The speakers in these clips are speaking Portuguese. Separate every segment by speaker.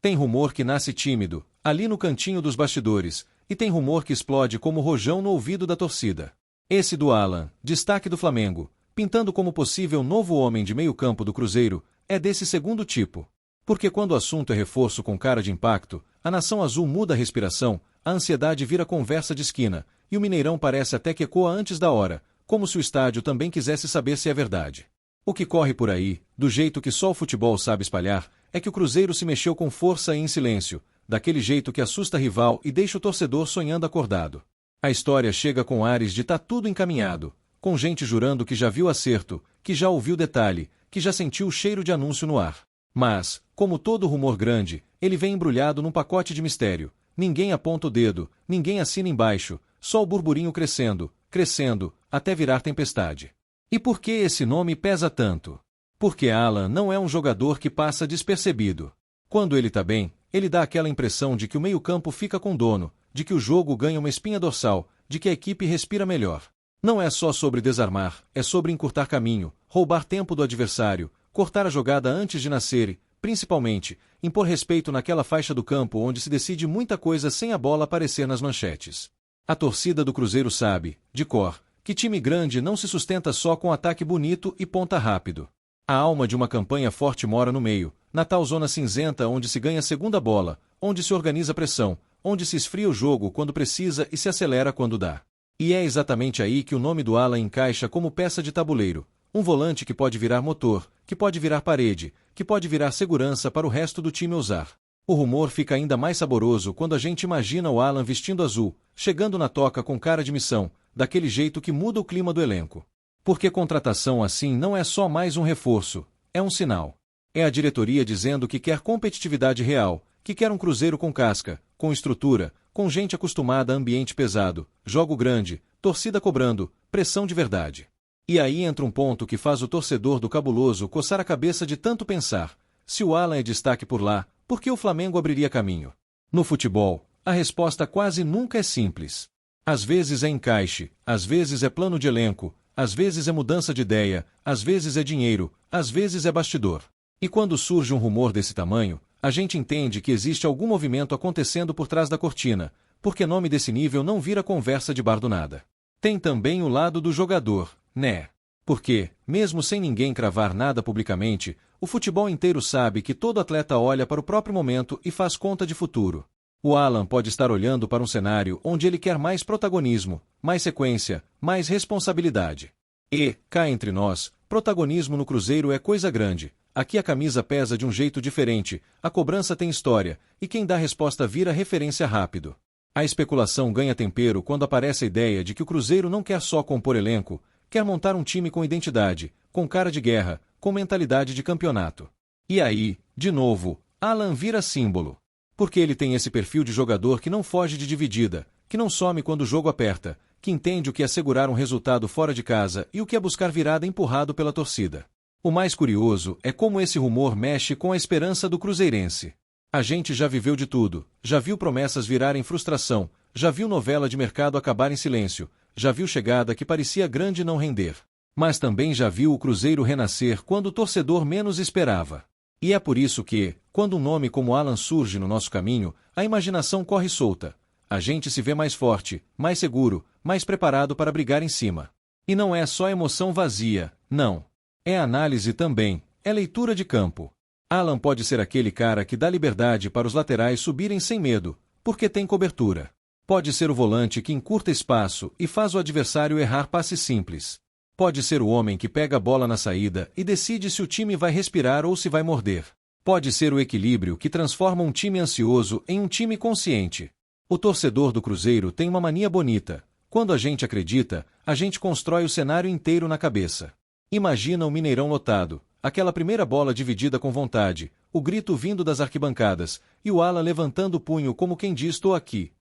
Speaker 1: Tem rumor que nasce tímido, ali no cantinho dos bastidores, e tem rumor que explode como rojão no ouvido da torcida. Esse do Alan, destaque do Flamengo, pintando como possível novo homem de meio campo do Cruzeiro, é desse segundo tipo. Porque quando o assunto é reforço com cara de impacto, a nação azul muda a respiração, a ansiedade vira conversa de esquina, e o Mineirão parece até que ecoa antes da hora, como se o estádio também quisesse saber se é verdade. O que corre por aí, do jeito que só o futebol sabe espalhar, é que o Cruzeiro se mexeu com força e em silêncio, daquele jeito que assusta rival e deixa o torcedor sonhando acordado. A história chega com ares de tá tudo encaminhado, com gente jurando que já viu acerto, que já ouviu detalhe, que já sentiu o cheiro de anúncio no ar. Mas, como todo rumor grande, ele vem embrulhado num pacote de mistério. Ninguém aponta o dedo, ninguém assina embaixo, só o burburinho crescendo, crescendo, até virar tempestade. E por que esse nome pesa tanto? Porque Alan não é um jogador que passa despercebido. Quando ele tá bem, ele dá aquela impressão de que o meio-campo fica com dono, de que o jogo ganha uma espinha dorsal, de que a equipe respira melhor. Não é só sobre desarmar, é sobre encurtar caminho, roubar tempo do adversário, cortar a jogada antes de nascer e, principalmente, impor respeito naquela faixa do campo onde se decide muita coisa sem a bola aparecer nas manchetes. A torcida do Cruzeiro sabe, de cor, que time grande não se sustenta só com ataque bonito e ponta rápido. A alma de uma campanha forte mora no meio, na tal zona cinzenta onde se ganha a segunda bola, onde se organiza a pressão, onde se esfria o jogo quando precisa e se acelera quando dá. E é exatamente aí que o nome do Alan encaixa como peça de tabuleiro, um volante que pode virar motor, que pode virar parede, que pode virar segurança para o resto do time usar. O rumor fica ainda mais saboroso quando a gente imagina o Alan vestindo azul, chegando na toca com cara de missão, daquele jeito que muda o clima do elenco. Porque contratação assim não é só mais um reforço, é um sinal. É a diretoria dizendo que quer competitividade real, que quer um Cruzeiro com casca, com estrutura, com gente acostumada a ambiente pesado, jogo grande, torcida cobrando, pressão de verdade. E aí entra um ponto que faz o torcedor do Cabuloso coçar a cabeça de tanto pensar. Se o Alan é destaque por lá, por que o Flamengo abriria caminho? No futebol, a resposta quase nunca é simples. Às vezes é encaixe, às vezes é plano de elenco, às vezes é mudança de ideia, às vezes é dinheiro, às vezes é bastidor. E quando surge um rumor desse tamanho, a gente entende que existe algum movimento acontecendo por trás da cortina, porque nome desse nível não vira conversa de bar do nada. Tem também o lado do jogador, né? Porque, mesmo sem ninguém cravar nada publicamente, o futebol inteiro sabe que todo atleta olha para o próprio momento e faz conta de futuro. O Alan pode estar olhando para um cenário onde ele quer mais protagonismo, mais sequência, mais responsabilidade. E, cá entre nós, protagonismo no Cruzeiro é coisa grande. Aqui a camisa pesa de um jeito diferente, a cobrança tem história, e quem dá resposta vira referência rápido. A especulação ganha tempero quando aparece a ideia de que o Cruzeiro não quer só compor elenco, quer montar um time com identidade, com cara de guerra, com mentalidade de campeonato. E aí, de novo, Alan vira símbolo. Porque ele tem esse perfil de jogador que não foge de dividida, que não some quando o jogo aperta, que entende o que é segurar um resultado fora de casa e o que é buscar virada empurrado pela torcida. O mais curioso é como esse rumor mexe com a esperança do cruzeirense. A gente já viveu de tudo, já viu promessas virarem frustração, já viu novela de mercado acabar em silêncio, já viu chegada que parecia grande não render. Mas também já viu o Cruzeiro renascer quando o torcedor menos esperava. E é por isso que, quando um nome como Alan surge no nosso caminho, a imaginação corre solta. A gente se vê mais forte, mais seguro, mais preparado para brigar em cima. E não é só emoção vazia, não. É análise também, é leitura de campo. Alan pode ser aquele cara que dá liberdade para os laterais subirem sem medo, porque tem cobertura. Pode ser o volante que encurta espaço e faz o adversário errar passes simples. Pode ser o homem que pega a bola na saída e decide se o time vai respirar ou se vai morder. Pode ser o equilíbrio que transforma um time ansioso em um time consciente. O torcedor do Cruzeiro tem uma mania bonita. Quando a gente acredita, a gente constrói o cenário inteiro na cabeça. Imagina o Mineirão lotado, aquela primeira bola dividida com vontade, o grito vindo das arquibancadas, e o Alan levantando o punho como quem diz estou aqui.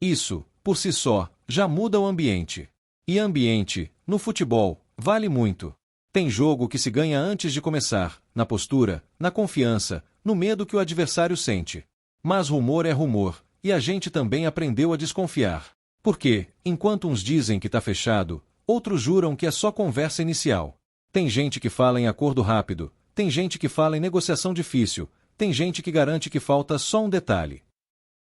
Speaker 1: Isso, por si só, já muda o ambiente. E ambiente, no futebol, vale muito. Tem jogo que se ganha antes de começar, na postura, na confiança, no medo que o adversário sente. Mas rumor é rumor, e a gente também aprendeu a desconfiar. Porque, enquanto uns dizem que tá fechado, outros juram que é só conversa inicial. Tem gente que fala em acordo rápido, tem gente que fala em negociação difícil, tem gente que garante que falta só um detalhe.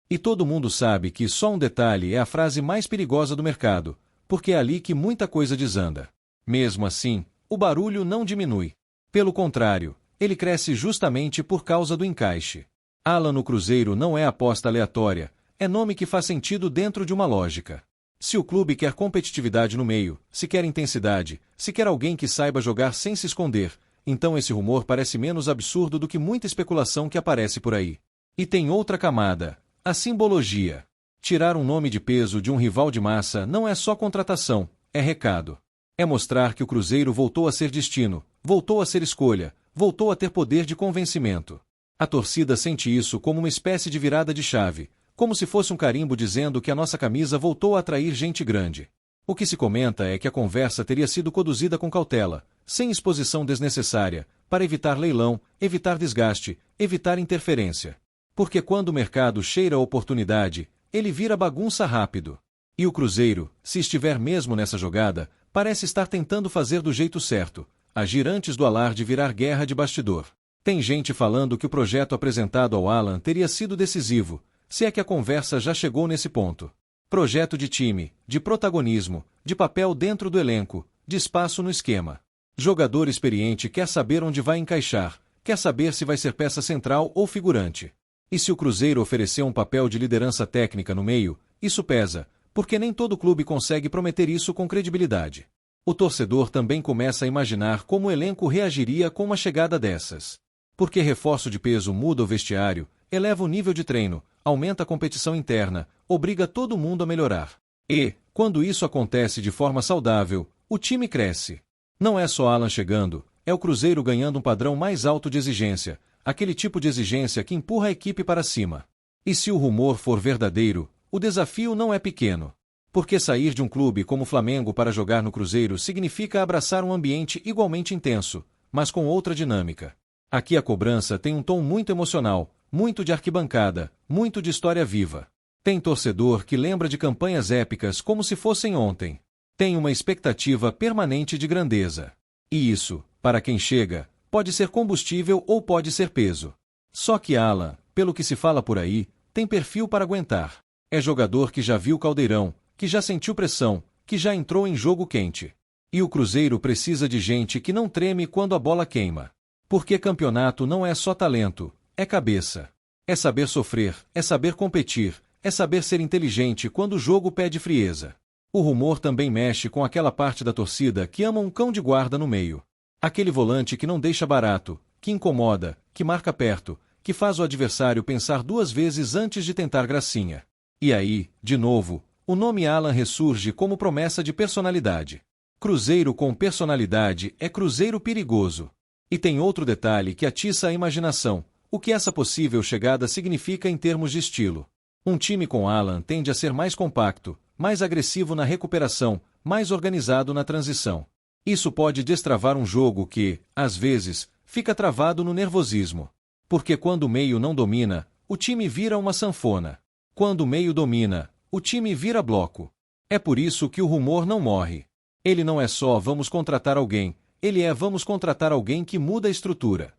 Speaker 1: E todo mundo sabe que só um detalhe é a frase mais perigosa do mercado, porque é ali que muita coisa desanda. Mesmo assim, o barulho não diminui. Pelo contrário, ele cresce justamente por causa do encaixe. Alan no Cruzeiro não é aposta aleatória, é nome que faz sentido dentro de uma lógica. Se o clube quer competitividade no meio, se quer intensidade, se quer alguém que saiba jogar sem se esconder, então esse rumor parece menos absurdo do que muita especulação que aparece por aí. E tem outra camada, a simbologia. Tirar um nome de peso de um rival de massa não é só contratação, é recado. É mostrar que o Cruzeiro voltou a ser destino, voltou a ser escolha, voltou a ter poder de convencimento. A torcida sente isso como uma espécie de virada de chave, como se fosse um carimbo dizendo que a nossa camisa voltou a atrair gente grande. O que se comenta é que a conversa teria sido conduzida com cautela, sem exposição desnecessária, para evitar leilão, evitar desgaste, evitar interferência. Porque quando o mercado cheira a oportunidade, ele vira bagunça rápido. E o Cruzeiro, se estiver mesmo nessa jogada, parece estar tentando fazer do jeito certo, agir antes do alarde virar guerra de bastidor. Tem gente falando que o projeto apresentado ao Alan teria sido decisivo, se é que a conversa já chegou nesse ponto. Projeto de time, de protagonismo, de papel dentro do elenco, de espaço no esquema. Jogador experiente quer saber onde vai encaixar, quer saber se vai ser peça central ou figurante. E se o Cruzeiro oferecer um papel de liderança técnica no meio, isso pesa, porque nem todo clube consegue prometer isso com credibilidade. O torcedor também começa a imaginar como o elenco reagiria com uma chegada dessas. Porque reforço de peso muda o vestiário, eleva o nível de treino, aumenta a competição interna, obriga todo mundo a melhorar. E, quando isso acontece de forma saudável, o time cresce. Não é só Alan chegando, é o Cruzeiro ganhando um padrão mais alto de exigência, aquele tipo de exigência que empurra a equipe para cima. E se o rumor for verdadeiro, o desafio não é pequeno. Porque sair de um clube como o Flamengo para jogar no Cruzeiro significa abraçar um ambiente igualmente intenso, mas com outra dinâmica. Aqui a cobrança tem um tom muito emocional, muito de arquibancada, muito de história viva. Tem torcedor que lembra de campanhas épicas como se fossem ontem. Tem uma expectativa permanente de grandeza. E isso, para quem chega, pode ser combustível ou pode ser peso. Só que Alan, pelo que se fala por aí, tem perfil para aguentar. É jogador que já viu caldeirão, que já sentiu pressão, que já entrou em jogo quente. E o Cruzeiro precisa de gente que não treme quando a bola queima. Porque campeonato não é só talento, é cabeça. É saber sofrer, é saber competir, é saber ser inteligente quando o jogo pede frieza. O rumor também mexe com aquela parte da torcida que ama um cão de guarda no meio. Aquele volante que não deixa barato, que incomoda, que marca perto, que faz o adversário pensar duas vezes antes de tentar gracinha. E aí, de novo, o nome Alan ressurge como promessa de personalidade. Cruzeiro com personalidade é Cruzeiro perigoso. E tem outro detalhe que atiça a imaginação, o que essa possível chegada significa em termos de estilo. Um time com Alan tende a ser mais compacto, mais agressivo na recuperação, mais organizado na transição. Isso pode destravar um jogo que, às vezes, fica travado no nervosismo. Porque quando o meio não domina, o time vira uma sanfona. Quando o meio domina, o time vira bloco. É por isso que o rumor não morre. Ele não é só vamos contratar alguém, ele é vamos contratar alguém que muda a estrutura.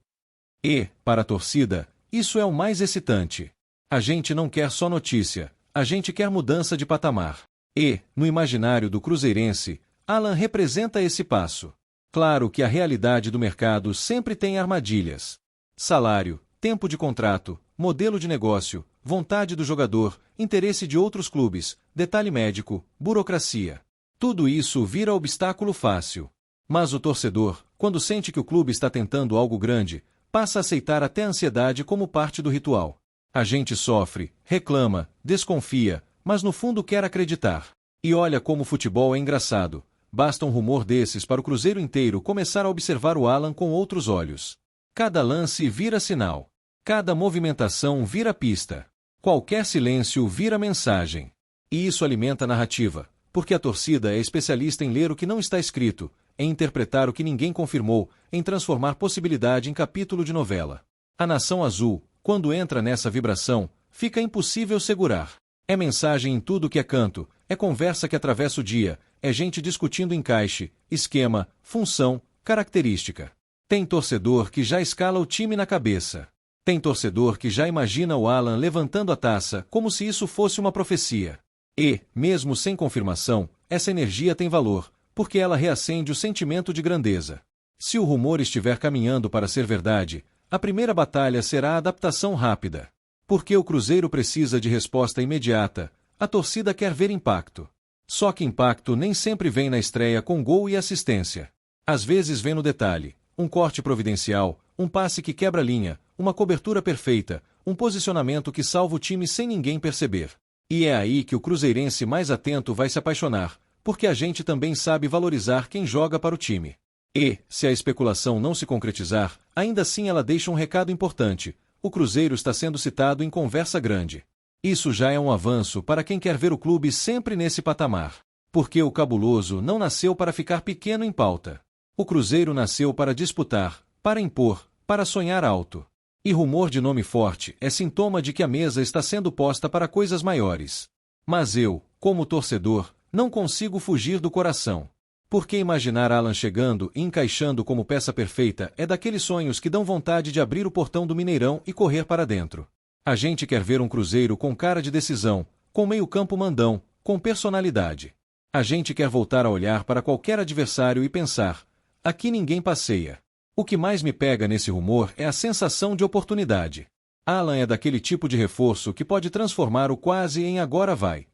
Speaker 1: E, para a torcida, isso é o mais excitante. A gente não quer só notícia, a gente quer mudança de patamar. E, no imaginário do cruzeirense, Alan representa esse passo. Claro que a realidade do mercado sempre tem armadilhas. Salário, tempo de contrato, modelo de negócio, vontade do jogador, interesse de outros clubes, detalhe médico, burocracia. Tudo isso vira obstáculo fácil. Mas o torcedor, quando sente que o clube está tentando algo grande, passa a aceitar até a ansiedade como parte do ritual. A gente sofre, reclama, desconfia, mas no fundo quer acreditar. E olha como o futebol é engraçado. Basta um rumor desses para o Cruzeiro inteiro começar a observar o Alan com outros olhos. Cada lance vira sinal. Cada movimentação vira pista. Qualquer silêncio vira mensagem. E isso alimenta a narrativa, porque a torcida é especialista em ler o que não está escrito, em interpretar o que ninguém confirmou, em transformar possibilidade em capítulo de novela. A nação azul, quando entra nessa vibração, fica impossível segurar. É mensagem em tudo que é canto, é conversa que atravessa o dia, é gente discutindo encaixe, esquema, função, característica. Tem torcedor que já escala o time na cabeça. Tem torcedor que já imagina o Alan levantando a taça como se isso fosse uma profecia. E, mesmo sem confirmação, essa energia tem valor, porque ela reacende o sentimento de grandeza. Se o rumor estiver caminhando para ser verdade, a primeira batalha será a adaptação rápida. Porque o Cruzeiro precisa de resposta imediata, a torcida quer ver impacto. Só que impacto nem sempre vem na estreia com gol e assistência. Às vezes vem no detalhe, um corte providencial, um passe que quebra a linha, uma cobertura perfeita, um posicionamento que salva o time sem ninguém perceber. E é aí que o cruzeirense mais atento vai se apaixonar, porque a gente também sabe valorizar quem joga para o time. E, se a especulação não se concretizar, ainda assim ela deixa um recado importante: o Cruzeiro está sendo citado em conversa grande. Isso já é um avanço para quem quer ver o clube sempre nesse patamar. Porque o cabuloso não nasceu para ficar pequeno em pauta. O Cruzeiro nasceu para disputar, para impor, para sonhar alto. E rumor de nome forte é sintoma de que a mesa está sendo posta para coisas maiores. Mas eu, como torcedor, não consigo fugir do coração. Porque imaginar Alan chegando e encaixando como peça perfeita é daqueles sonhos que dão vontade de abrir o portão do Mineirão e correr para dentro. A gente quer ver um Cruzeiro com cara de decisão, com meio-campo mandão, com personalidade. A gente quer voltar a olhar para qualquer adversário e pensar: aqui ninguém passeia. O que mais me pega nesse rumor é a sensação de oportunidade. Alan é daquele tipo de reforço que pode transformar o quase em agora vai.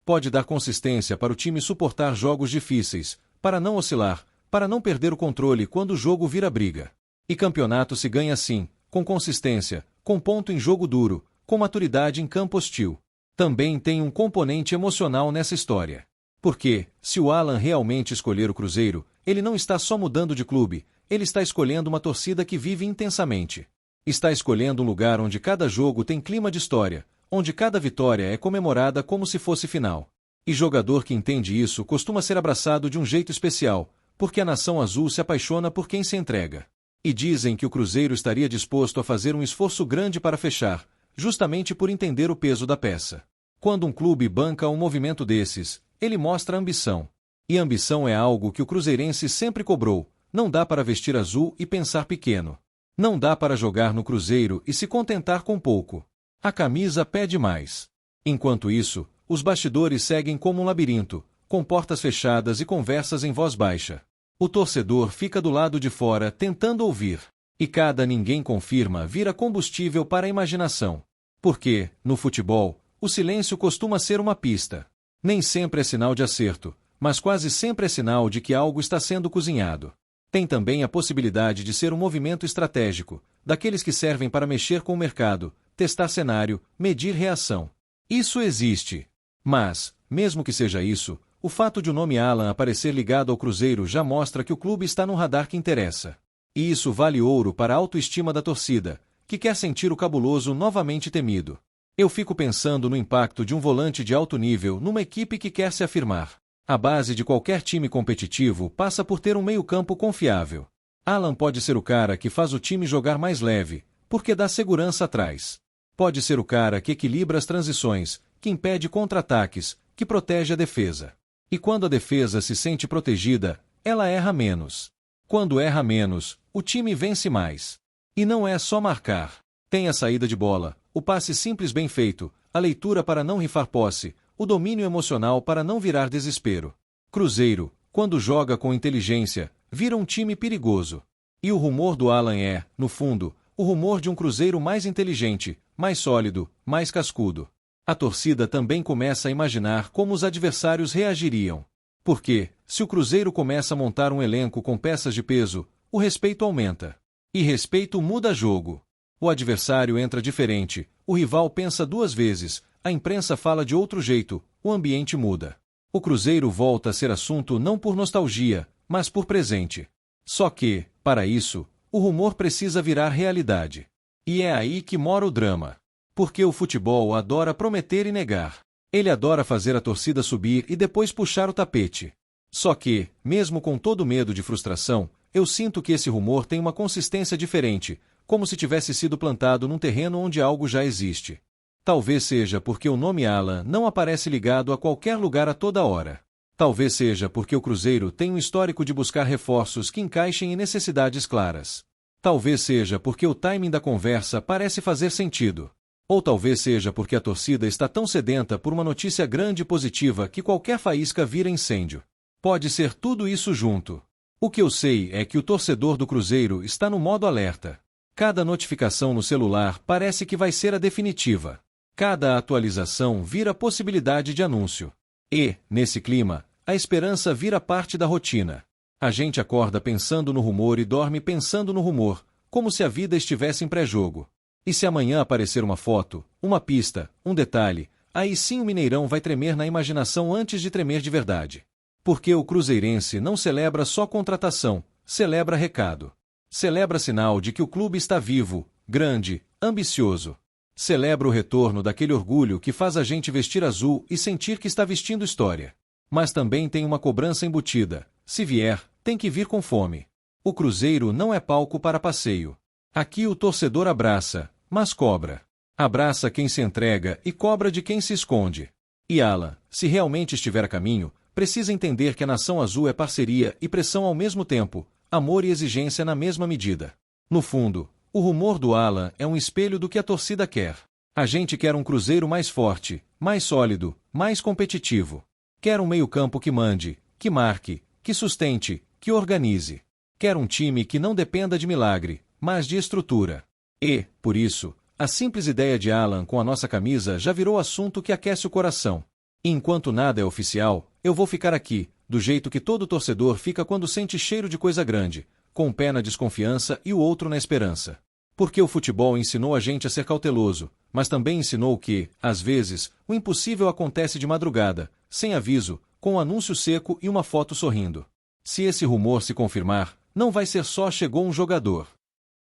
Speaker 1: Pode dar consistência para o time suportar jogos difíceis, para não oscilar, para não perder o controle quando o jogo vira briga. E campeonato se ganha assim, com consistência, com ponto em jogo duro, com maturidade em campo hostil. Também tem um componente emocional nessa história. Porque, se o Alan realmente escolher o Cruzeiro, ele não está só mudando de clube, ele está escolhendo uma torcida que vive intensamente. Está escolhendo um lugar onde cada jogo tem clima de história, onde cada vitória é comemorada como se fosse final. E jogador que entende isso costuma ser abraçado de um jeito especial, porque a nação azul se apaixona por quem se entrega. E dizem que o Cruzeiro estaria disposto a fazer um esforço grande para fechar, justamente por entender o peso da peça. Quando um clube banca um movimento desses, ele mostra ambição. E ambição é algo que o cruzeirense sempre cobrou. Não dá para vestir azul e pensar pequeno. Não dá para jogar no Cruzeiro e se contentar com pouco. A camisa pede mais. Enquanto isso, os bastidores seguem como um labirinto, com portas fechadas e conversas em voz baixa. O torcedor fica do lado de fora tentando ouvir. E cada ninguém confirma vira combustível para a imaginação. Porque, no futebol, o silêncio costuma ser uma pista. Nem sempre é sinal de acerto, mas quase sempre é sinal de que algo está sendo cozinhado. Tem também a possibilidade de ser um movimento estratégico, daqueles que servem para mexer com o mercado, testar cenário, medir reação. Isso existe. Mas, mesmo que seja isso, o fato de o nome Alan aparecer ligado ao Cruzeiro já mostra que o clube está num radar que interessa. E isso vale ouro para a autoestima da torcida, que quer sentir o cabuloso novamente temido. Eu fico pensando no impacto de um volante de alto nível numa equipe que quer se afirmar. A base de qualquer time competitivo passa por ter um meio-campo confiável. Alan pode ser o cara que faz o time jogar mais leve, porque dá segurança atrás. Pode ser o cara que equilibra as transições, que impede contra-ataques, que protege a defesa. E quando a defesa se sente protegida, ela erra menos. Quando erra menos, o time vence mais. E não é só marcar. Tem a saída de bola, o passe simples bem feito, a leitura para não rifar posse, o domínio emocional para não virar desespero. Cruzeiro, quando joga com inteligência, vira um time perigoso. E o rumor do Alan é, no fundo, o rumor de um Cruzeiro mais inteligente, mais sólido, mais cascudo. A torcida também começa a imaginar como os adversários reagiriam. Porque, se o Cruzeiro começa a montar um elenco com peças de peso, o respeito aumenta. E respeito muda jogo. O adversário entra diferente, o rival pensa duas vezes, a imprensa fala de outro jeito, o ambiente muda. O Cruzeiro volta a ser assunto não por nostalgia, mas por presente. Só que, para isso, o rumor precisa virar realidade. E é aí que mora o drama. Porque o futebol adora prometer e negar. Ele adora fazer a torcida subir e depois puxar o tapete. Só que, mesmo com todo medo de frustração, eu sinto que esse rumor tem uma consistência diferente, como se tivesse sido plantado num terreno onde algo já existe. Talvez seja porque o nome Alan não aparece ligado a qualquer lugar a toda hora. Talvez seja porque o Cruzeiro tem um histórico de buscar reforços que encaixem em necessidades claras. Talvez seja porque o timing da conversa parece fazer sentido. Ou talvez seja porque a torcida está tão sedenta por uma notícia grande e positiva que qualquer faísca vira incêndio. Pode ser tudo isso junto. O que eu sei é que o torcedor do Cruzeiro está no modo alerta. Cada notificação no celular parece que vai ser a definitiva. Cada atualização vira possibilidade de anúncio. E, nesse clima, a esperança vira parte da rotina. A gente acorda pensando no rumor e dorme pensando no rumor, como se a vida estivesse em pré-jogo. E se amanhã aparecer uma foto, uma pista, um detalhe, aí sim o Mineirão vai tremer na imaginação antes de tremer de verdade. Porque o cruzeirense não celebra só contratação, celebra recado. Celebra sinal de que o clube está vivo, grande, ambicioso. Celebra o retorno daquele orgulho que faz a gente vestir azul e sentir que está vestindo história. Mas também tem uma cobrança embutida. Se vier, tem que vir com fome. O Cruzeiro não é palco para passeio. Aqui o torcedor abraça, mas cobra. Abraça quem se entrega e cobra de quem se esconde. E Alan, se realmente estiver a caminho, precisa entender que a Nação Azul é parceria e pressão ao mesmo tempo, amor e exigência na mesma medida. No fundo, o rumor do Alan é um espelho do que a torcida quer. A gente quer um Cruzeiro mais forte, mais sólido, mais competitivo. Quer um meio-campo que mande, que marque, que sustente, que organize. Quer um time que não dependa de milagre, mas de estrutura. E, por isso, a simples ideia de Alan com a nossa camisa já virou assunto que aquece o coração. E enquanto nada é oficial, eu vou ficar aqui, do jeito que todo torcedor fica quando sente cheiro de coisa grande, com um pé na desconfiança e o outro na esperança. Porque o futebol ensinou a gente a ser cauteloso, mas também ensinou que, às vezes, o impossível acontece de madrugada, sem aviso, com um anúncio seco e uma foto sorrindo. Se esse rumor se confirmar, não vai ser só chegou um jogador.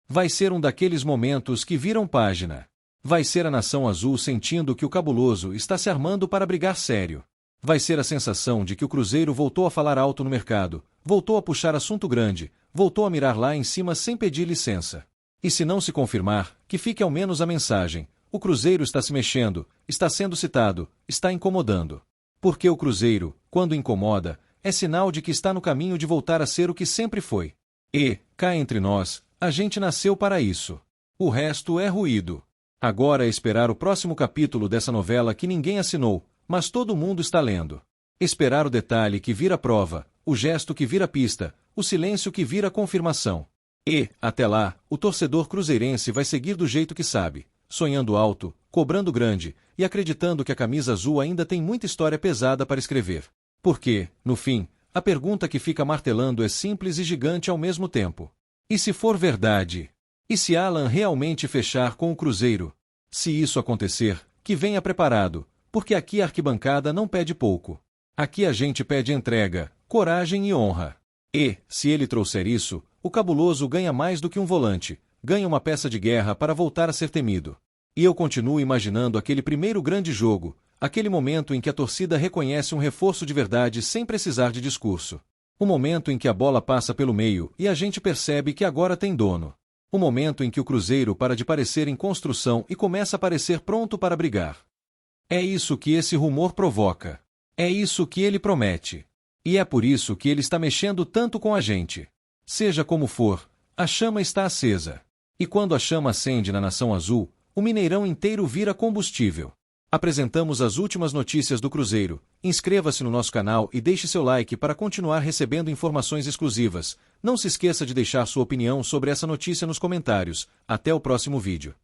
Speaker 1: Vai ser um daqueles momentos que viram página. Vai ser a Nação Azul sentindo que o cabuloso está se armando para brigar sério. Vai ser a sensação de que o Cruzeiro voltou a falar alto no mercado, voltou a puxar assunto grande, voltou a mirar lá em cima sem pedir licença. E se não se confirmar, que fique ao menos a mensagem: o Cruzeiro está se mexendo, está sendo citado, está incomodando. Porque o Cruzeiro, quando incomoda, é sinal de que está no caminho de voltar a ser o que sempre foi. E, cá entre nós, a gente nasceu para isso. O resto é ruído. Agora é esperar o próximo capítulo dessa novela que ninguém assinou, mas todo mundo está lendo. Esperar o detalhe que vira prova, o gesto que vira pista, o silêncio que vira confirmação. E, até lá, o torcedor cruzeirense vai seguir do jeito que sabe, sonhando alto, cobrando grande e acreditando que a camisa azul ainda tem muita história pesada para escrever. Porque, no fim, a pergunta que fica martelando é simples e gigante ao mesmo tempo. E se for verdade? E se Alan realmente fechar com o Cruzeiro? Se isso acontecer, que venha preparado, porque aqui a arquibancada não pede pouco. Aqui a gente pede entrega, coragem e honra. E, se ele trouxer isso, o cabuloso ganha mais do que um volante, ganha uma peça de guerra para voltar a ser temido. E eu continuo imaginando aquele primeiro grande jogo, aquele momento em que a torcida reconhece um reforço de verdade sem precisar de discurso. O momento em que a bola passa pelo meio e a gente percebe que agora tem dono. O momento em que o Cruzeiro para de parecer em construção e começa a parecer pronto para brigar. É isso que esse rumor provoca. É isso que ele promete. E é por isso que ele está mexendo tanto com a gente. Seja como for, a chama está acesa. E quando a chama acende na Nação Azul, o Mineirão inteiro vira combustível. Apresentamos as últimas notícias do Cruzeiro. Inscreva-se no nosso canal e deixe seu like para continuar recebendo informações exclusivas. Não se esqueça de deixar sua opinião sobre essa notícia nos comentários. Até o próximo vídeo.